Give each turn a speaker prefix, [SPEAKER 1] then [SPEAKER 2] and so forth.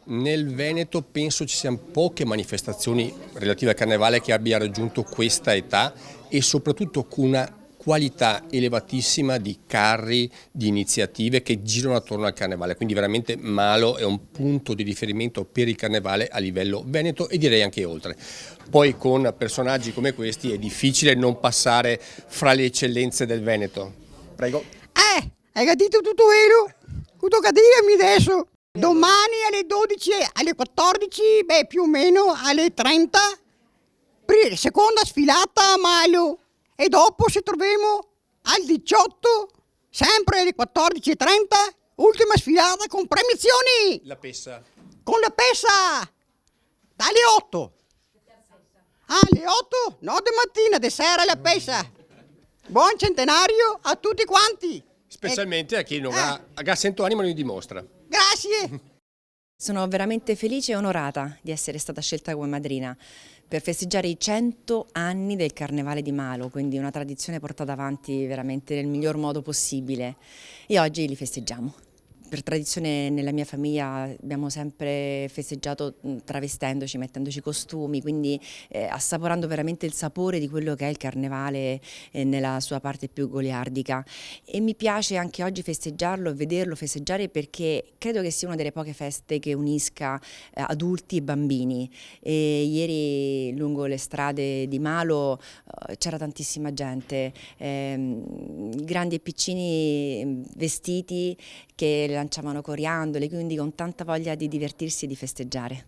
[SPEAKER 1] Nel Veneto penso ci siano poche manifestazioni relative al carnevale che abbia raggiunto questa età e soprattutto con una qualità elevatissima di carri, di iniziative che girano attorno al carnevale, quindi veramente Malo è un punto di riferimento per il carnevale a livello veneto e direi anche oltre. Poi con personaggi come questi è difficile non passare fra le eccellenze del Veneto. Prego.
[SPEAKER 2] Hai capito tutto vero? Tutto che dirmi adesso? Domani alle 12, alle 14, più o meno alle 30, seconda sfilata a Malo. E dopo ci troviamo al 18, sempre alle 14:30, ultima sfilata con premiazioni.
[SPEAKER 1] La Pessa.
[SPEAKER 2] Con la Pessa, dalle 8. Alle 8? No, di mattina, di sera la Pessa. Buon centenario a tutti quanti.
[SPEAKER 1] Specialmente a chi non ha 100 anni ma non li dimostra.
[SPEAKER 2] Grazie.
[SPEAKER 3] Sono veramente felice e onorata di essere stata scelta come madrina per festeggiare i 100 anni del Carnevale di Malo, quindi una tradizione portata avanti veramente nel miglior modo possibile e oggi li festeggiamo. Per tradizione nella mia famiglia abbiamo sempre festeggiato travestendoci, mettendoci costumi, quindi assaporando veramente il sapore di quello che è il carnevale nella sua parte più goliardica. E mi piace anche oggi festeggiarlo e vederlo festeggiare perché credo che sia una delle poche feste che unisca adulti e bambini. E ieri lungo le strade di Malo c'era tantissima gente, grandi e piccini vestiti che lanciavano coriandoli, quindi con tanta voglia di divertirsi e di festeggiare.